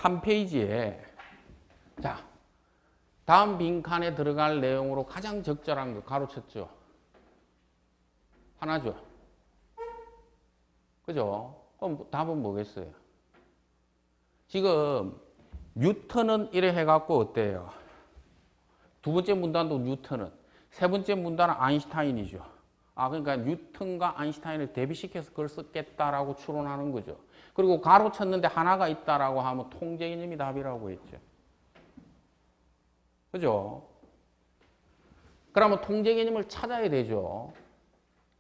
3페이지에 자, 다음 빈칸에 들어갈 내용으로 가장 적절한 거 가로쳤죠. 하나죠. 그죠? 그럼 답은 뭐겠어요? 지금 뉴턴은 이래 해갖고 어때요? 두 번째 문단도 뉴턴은, 세 번째 문단은 아인슈타인이죠. 그러니까 뉴턴과 아인슈타인을 대비시켜서 그걸 썼겠다라고 추론하는 거죠. 그리고 가로쳤는데 하나가 있다라고 하면 통제 개념이 답이라고 했죠. 그죠? 그러면 통제 개념을 찾아야 되죠.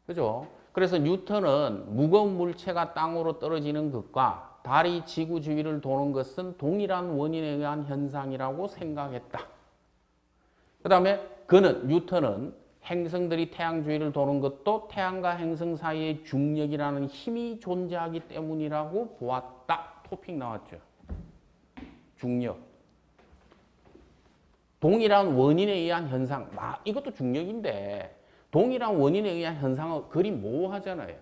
그죠? 그래서 뉴턴은 무거운 물체가 땅으로 떨어지는 것과 달이 지구 주위를 도는 것은 동일한 원인에 의한 현상이라고 생각했다. 그 다음에 뉴턴은 행성들이 태양 주위를 도는 것도 태양과 행성 사이에 중력이라는 힘이 존재하기 때문이라고 보았다. 토픽 나왔죠. 중력. 동일한 원인에 의한 현상. 이것도 중력인데 동일한 원인에 의한 현상은 그리 모호하잖아요.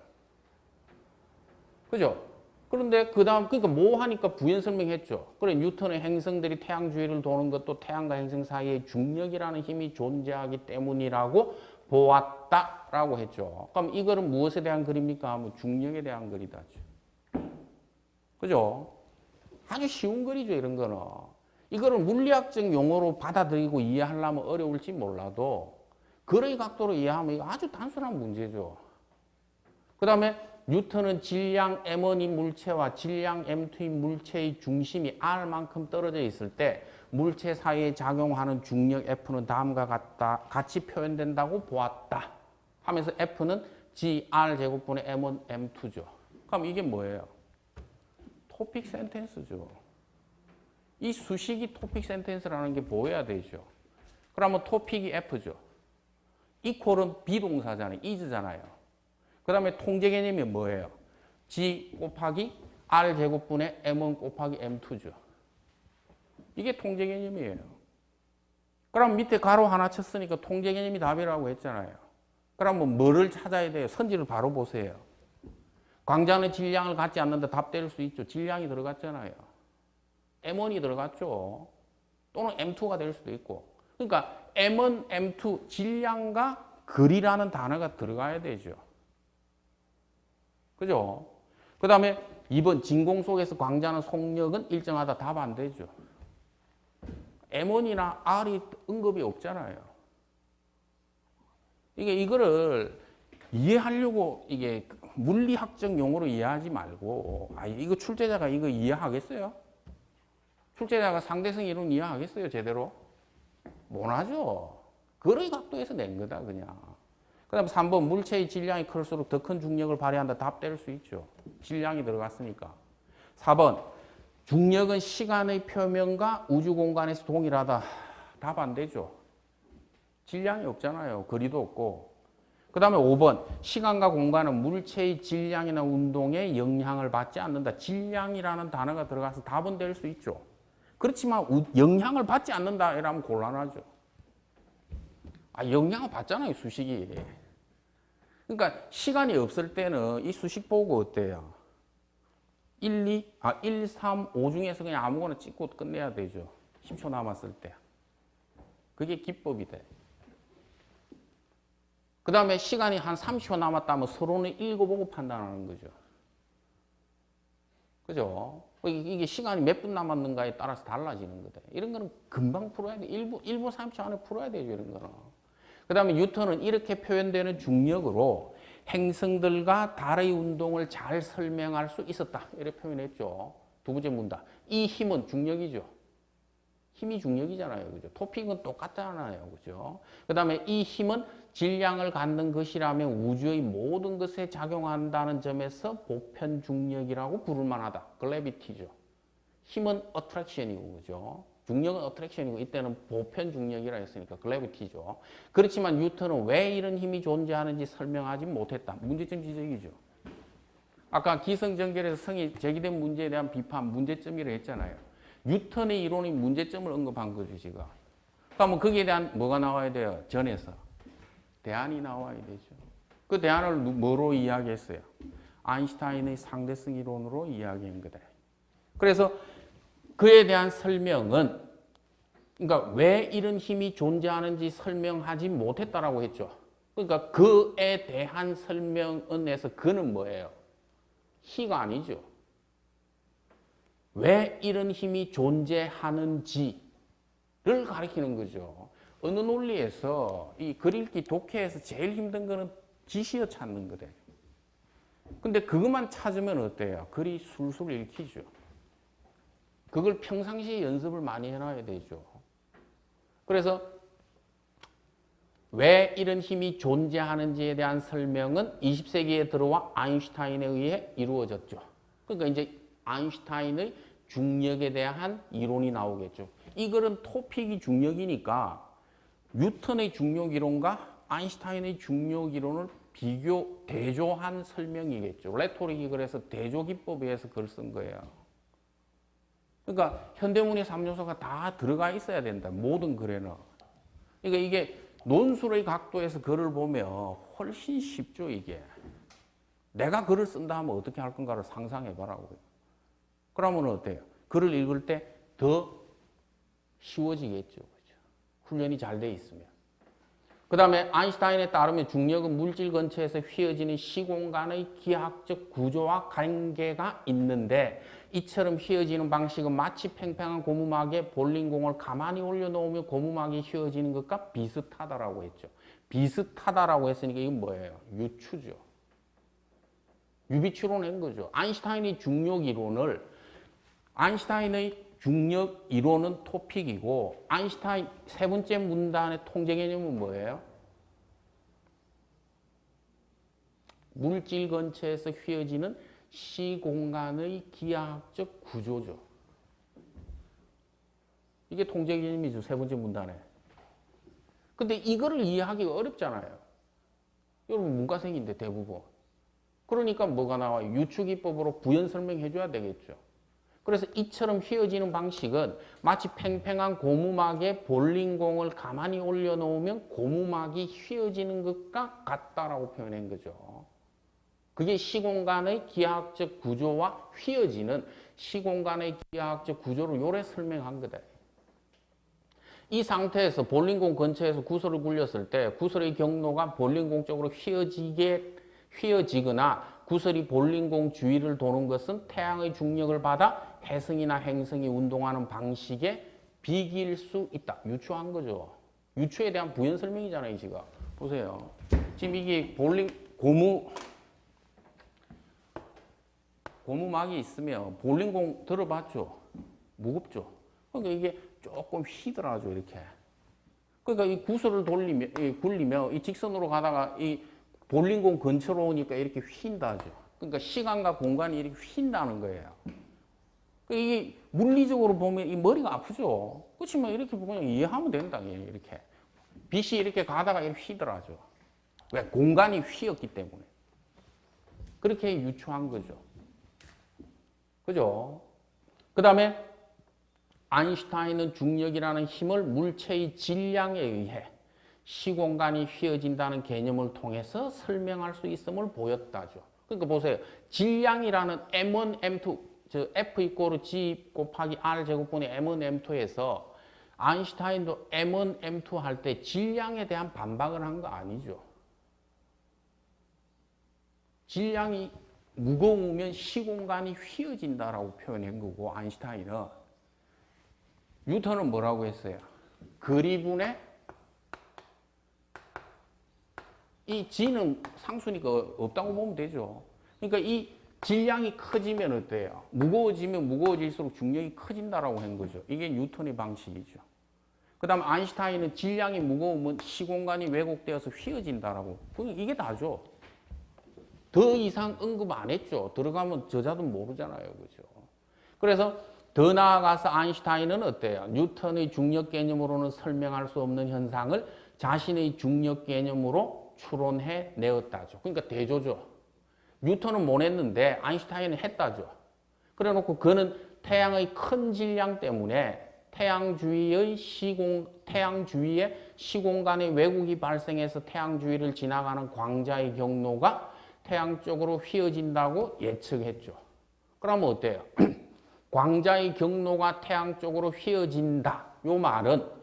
그죠? 그런데 그러니까 모호하니까 부연 설명했죠. 그래, 뉴턴의 행성들이 태양 주위를 도는 것도 태양과 행성 사이에 중력이라는 힘이 존재하기 때문이라고 보았다라고 했죠. 그럼 이거는 무엇에 대한 글입니까? 하면 중력에 대한 글이다. 그죠? 아주 쉬운 글이죠, 이런 거는. 이거를 물리학적 용어로 받아들이고 이해하려면 어려울지 몰라도 글의 각도로 이해하면 이거 아주 단순한 문제죠. 그 다음에 뉴턴은 질량 M1인 물체와 질량 M2인 물체의 중심이 R만큼 떨어져 있을 때 물체 사이에 작용하는 중력 F는 다음과 같이 표현된다고 보았다. 하면서 F는 GR 제곱분의 M1, M2죠. 그럼 이게 뭐예요? 토픽 센텐스죠. 이 수식이 토픽 센텐스라는 게 보여야 되죠. 그러면 토픽이 F죠. 이퀄은 비동사잖아요. is잖아요. 그 다음에 통제 개념이 뭐예요? G 곱하기 R 제곱분의 M1 곱하기 M2죠. 이게 통제 개념이에요. 그럼 밑에 가로 하나 쳤으니까 통제 개념이 답이라고 했잖아요. 그러면 뭐를 찾아야 돼요? 선지를 바로 보세요. 광자는 질량을 갖지 않는다. 답 때릴 수 있죠. 질량이 들어갔잖아요. M1이 들어갔죠. 또는 M2가 될 수도 있고. 그러니까 M1, M2, 질량과 글이라는 단어가 들어가야 되죠. 그죠? 그 다음에 2번 진공 속에서 광자는 속력은 일정하다. 답 안 되죠. M1이나 R이 언급이 없잖아요. 이거를 이해하려고 이게 물리학적 용어로 이해하지 말고 이거 출제자가 이거 이해하겠어요? 출제자가 상대성 이론 이해하겠어요? 제대로? 못하죠. 그의 각도에서 낸 거다 그냥. 그 다음에 3번 물체의 질량이 클수록 더 큰 중력을 발휘한다. 답 뗄 수 있죠. 질량이 들어갔으니까. 4번 중력은 시간의 표면과 우주 공간에서 동일하다. 답 안 되죠. 질량이 없잖아요. 거리도 없고. 그 다음에 5번 시간과 공간은 물체의 질량이나 운동에 영향을 받지 않는다. 질량이라는 단어가 들어가서 답은 될 수 있죠. 그렇지만 영향을 받지 않는다 이러면 곤란하죠. 영향을 받잖아요, 수식이. 그러니까 시간이 없을 때는 이 수식 보고 어때요? 1, 3, 5 중에서 그냥 아무거나 찍고 끝내야 되죠. 10초 남았을 때. 그게 기법이 돼. 그 다음에 시간이 한 30초 남았다면 서론을 읽어보고 판단하는 거죠. 그죠? 이게 시간이 몇 분 남았는가에 따라서 달라지는 거다. 이런 거는 금방 풀어야 돼. 1분 30초 안에 풀어야 되죠, 이런 거는. 그 다음에 뉴턴은 이렇게 표현되는 중력으로 행성들과 달의 운동을 잘 설명할 수 있었다. 이렇게 표현했죠. 두 번째 문단. 이 힘은 중력이죠. 힘이 중력이잖아요. 그죠? 토픽은 똑같잖아요. 그죠? 그 다음에 이 힘은 질량을 갖는 것이라면 우주의 모든 것에 작용한다는 점에서 보편 중력이라고 부를 만하다. 글래비티죠. 힘은 어트랙션이고, 그죠? 중력은 어트랙션이고, 이때는 보편 중력이라 했으니까 글래비티죠. 그렇지만 뉴턴은 왜 이런 힘이 존재하는지 설명하지 못했다. 문제점 지적이죠. 아까 기성전결에서 성이 제기된 문제에 대한 비판, 문제점이라 했잖아요. 뉴턴의 이론이 문제점을 언급한 거죠, 지금. 그러면 거기에 대한 뭐가 나와야 돼요? 전에서. 대안이 나와야 되죠. 그 대안을 뭐로 이야기했어요? 아인슈타인의 상대성 이론으로 이야기한 거다. 그래서 그에 대한 설명은 그러니까 왜 이런 힘이 존재하는지 설명하지 못했다라고 했죠. 그러니까 그에 대한 설명은에서 그는 뭐예요? 희가 아니죠. 왜 이런 힘이 존재하는지를 가리키는 거죠. 어느 논리에서 이 글읽기 독해에서 제일 힘든 거는 지시어 찾는 거래요. 근데 그것만 찾으면 어때요? 글이 술술 읽히죠. 그걸 평상시에 연습을 많이 해놔야 되죠. 그래서 왜 이런 힘이 존재하는지에 대한 설명은 20세기에 들어와 아인슈타인에 의해 이루어졌죠. 그러니까 이제 아인슈타인의 중력에 대한 이론이 나오겠죠. 이 글은 토픽이 중력이니까 뉴턴의 중력 이론과 아인슈타인의 중력 이론을 대조한 설명이겠죠. 레토릭이 그래서 대조 기법에 의해서 글을 쓴 거예요. 그러니까 현대문의 3요소가 다 들어가 있어야 된다. 모든 글에는. 그러니까 이게 논술의 각도에서 글을 보면 훨씬 쉽죠, 이게. 내가 글을 쓴다 하면 어떻게 할 건가를 상상해 보라고요. 그러면 어때요? 글을 읽을 때 더 쉬워지겠죠. 그렇죠? 훈련이 잘 돼 있으면. 그 다음에 아인슈타인에 따르면 중력은 물질 근처에서 휘어지는 시공간의 기하학적 구조와 관계가 있는데 이처럼 휘어지는 방식은 마치 팽팽한 고무막에 볼링공을 가만히 올려놓으면 고무막이 휘어지는 것과 비슷하다라고 했죠. 비슷하다라고 했으니까 이건 뭐예요? 유추죠. 유비추로 낸 거죠. 아인슈타인의 중력 이론은 토픽이고 아인슈타인 세 번째 문단의 통제 개념은 뭐예요? 물질 근처에서 휘어지는 시공간의 기하학적 구조죠. 이게 통제 개념이죠. 세 번째 문단에. 근데 이거를 이해하기가 어렵잖아요. 여러분 문과생인데 대부분. 그러니까 뭐가 나와요? 유추기법으로 부연 설명해 줘야 되겠죠. 그래서 이처럼 휘어지는 방식은 마치 팽팽한 고무막에 볼링공을 가만히 올려놓으면 고무막이 휘어지는 것과 같다라고 표현한 거죠. 그게 시공간의 기하학적 구조와 휘어지는 시공간의 기하학적 구조를 요래 설명한 거다. 이 상태에서 볼링공 근처에서 구슬을 굴렸을 때 구슬의 경로가 볼링공 쪽으로 휘어지거나 구슬이 볼링공 주위를 도는 것은 태양의 중력을 받아 혜성이나 행성이 운동하는 방식에 비길 수 있다. 유추한 거죠. 유추에 대한 부연 설명이잖아요, 지금. 보세요. 지금 이게 고무막이 있으면 볼링공 들어봤죠? 무겁죠? 그러니까 이게 조금 휘더라죠, 이렇게. 그러니까 이 구슬을 굴리면 이 직선으로 가다가 이 볼링공 근처로 오니까 이렇게 휜다죠. 그러니까 시간과 공간이 이렇게 휜다는 거예요. 이게 물리적으로 보면 이 머리가 아프죠. 그렇지만 이렇게 보면 이해하면 된다. 이렇게 빛이 이렇게 가다가 이렇게 휘더라죠. 왜? 공간이 휘었기 때문에. 그렇게 유추한 거죠. 그죠? 그 다음에 아인슈타인은 중력이라는 힘을 물체의 질량에 의해 시공간이 휘어진다는 개념을 통해서 설명할 수 있음을 보였다죠. 그러니까 보세요. 질량이라는 M1, M2, 즉 F 이꼬르 G 곱하기 R 제곱분의 M1, M2에서 아인슈타인도 M1, M2 할 때 질량에 대한 반박을 한 거 아니죠. 질량이 무거우면 시공간이 휘어진다라고 표현한 거고 아인슈타인은 뉴턴은 뭐라고 했어요? 거리분의 이 G는 상수니까 없다고 보면 되죠. 그러니까 이 질량이 커지면 어때요? 무거워지면 무거워질수록 중력이 커진다라고 한 거죠. 이게 뉴턴의 방식이죠. 그 다음 아인슈타인은 질량이 무거우면 시공간이 왜곡되어서 휘어진다라고. 이게 다죠. 더 이상 언급 안 했죠. 들어가면 저자도 모르잖아요. 그죠? 그래서 더 나아가서 아인슈타인은 어때요? 뉴턴의 중력 개념으로는 설명할 수 없는 현상을 자신의 중력 개념으로 추론해 내었다죠. 그러니까 대조죠. 뉴턴은 못 했는데 아인슈타인은 했다죠. 그래 놓고 그는 태양의 큰 질량 때문에 태양 주위에 시공간의 왜곡이 발생해서 태양 주위를 지나가는 광자의 경로가 태양 쪽으로 휘어진다고 예측했죠. 그러면 어때요? 광자의 경로가 태양 쪽으로 휘어진다. 요 말은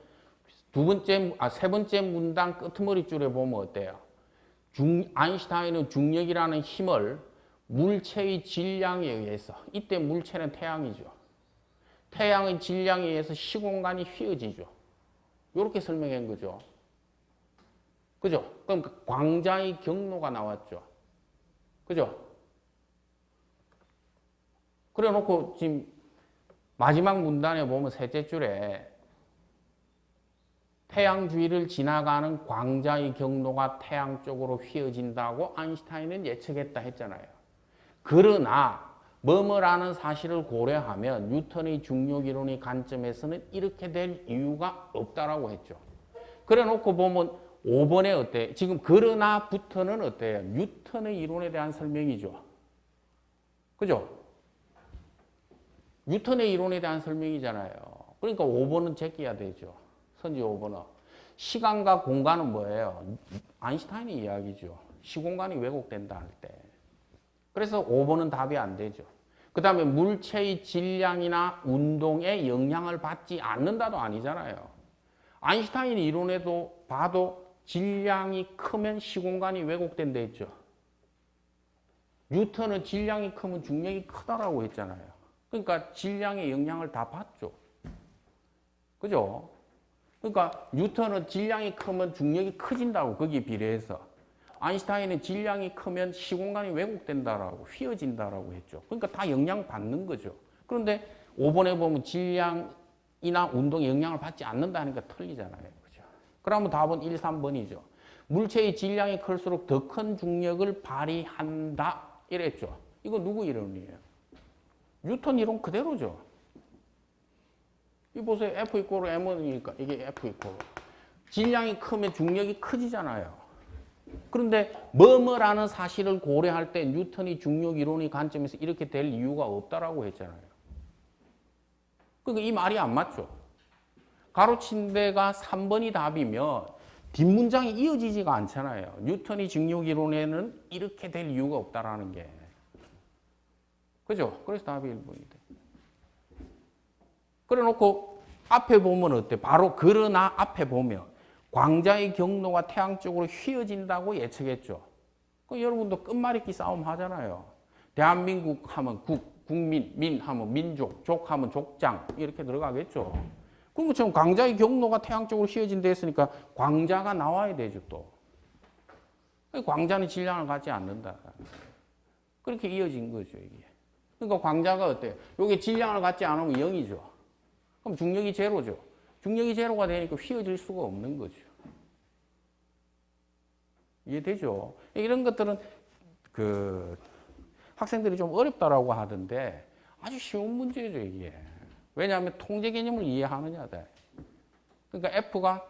세 번째 문단 끄트머리 줄에 보면 어때요? 아인슈타인은 중력이라는 힘을 물체의 질량에 의해서, 이때 물체는 태양이죠. 태양의 질량에 의해서 시공간이 휘어지죠. 이렇게 설명한 거죠. 그죠? 그럼 광자의 경로가 나왔죠. 그죠? 그래 놓고 지금 마지막 문단에 보면 셋째 줄에 태양 주위를 지나가는 광자의 경로가 태양 쪽으로 휘어진다고 아인슈타인은 예측했다 했잖아요. 그러나 뭐뭐라는 사실을 고려하면 뉴턴의 중력이론의 관점에서는 이렇게 될 이유가 없다라고 했죠. 그래 놓고 보면 5번에 어때요? 지금 그러나부터는 어때요? 뉴턴의 이론에 대한 설명이죠. 그죠? 뉴턴의 이론에 대한 설명이잖아요. 그러니까 5번은 제껴야 되죠. 선지 5번은. 시간과 공간은 뭐예요? 아인슈타인의 이야기죠. 시공간이 왜곡된다 할 때. 그래서 5번은 답이 안 되죠. 그 다음에 물체의 질량이나 운동에 영향을 받지 않는다도 아니잖아요. 아인슈타인 이론에도 봐도 질량이 크면 시공간이 왜곡된다 했죠. 뉴턴은 질량이 크면 중력이 크다라고 했잖아요. 그러니까 질량의 영향을 다 받죠. 그죠? 그러니까 뉴턴은 질량이 크면 중력이 커진다고, 거기에 비례해서. 아인슈타인은 질량이 크면 시공간이 왜곡된다라고, 휘어진다라고 했죠. 그러니까 다 영향받는 거죠. 그런데 5번에 보면 질량이나 운동에 영향을 받지 않는다니까 틀리잖아요. 그죠? 그러면 답은 1, 3번이죠. 물체의 질량이 클수록 더 큰 중력을 발휘한다. 이랬죠. 이거 누구 이론이에요? 뉴턴 이론 그대로죠. 이 보세요. F 이꼬르 M이니까 이게 F 이꼬르. 질량이 크면 중력이 커지잖아요. 그런데 뭐뭐라는 사실을 고려할 때 뉴턴이 중력 이론의 관점에서 이렇게 될 이유가 없다라고 했잖아요. 그러니까 이 말이 안 맞죠. 가로친 데가 3번이 답이면 뒷문장이 이어지지가 않잖아요. 뉴턴이 중력 이론에는 이렇게 될 이유가 없다라는 게. 그죠? 그래서 답이 1번이 돼. 그래 놓고 앞에 보면 어때? 바로 그러나 앞에 보면 광자의 경로가 태양 쪽으로 휘어진다고 예측했죠. 그 여러분도 끝말잇기 싸움 하잖아요. 대한민국 하면 국민, 민 하면 민족, 족 하면 족장 이렇게 들어가겠죠. 그럼 지금 광자의 경로가 태양 쪽으로 휘어진다 했으니까 광자가 나와야 되죠 또. 광자는 질량을 갖지 않는다. 그렇게 이어진 거죠 이게. 그러니까 광자가 어때요? 이게 질량을 갖지 않으면 0이죠. 그럼 중력이 제로죠. 중력이 제로가 되니까 휘어질 수가 없는 거죠. 이해되죠? 이런 것들은 학생들이 좀 어렵다라고 하던데 아주 쉬운 문제죠, 이게. 왜냐하면 통제 개념을 이해하느냐다. 그러니까 F가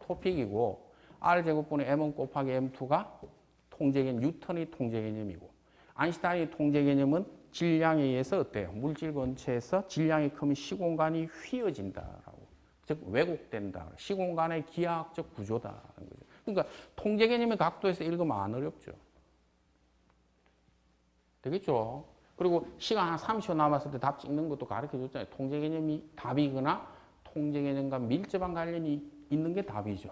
토픽이고 R제곱분의 M1 곱하기 M2가 통제 개념, 뉴턴의 통제 개념이고 아인슈타인의 통제 개념은 질량에 의해서 어때요? 물질 전체에서 질량이 크면 시공간이 휘어진다라고. 즉 왜곡된다. 시공간의 기하학적 구조다라는 거죠. 그러니까 통제 개념의 각도에서 읽으면 안 어렵죠. 되겠죠? 그리고 시간 한 30초 남았을 때 답 찍는 것도 가르쳐 줬잖아요. 통제 개념이 답이거나 통제 개념과 밀접한 관련이 있는 게 답이죠.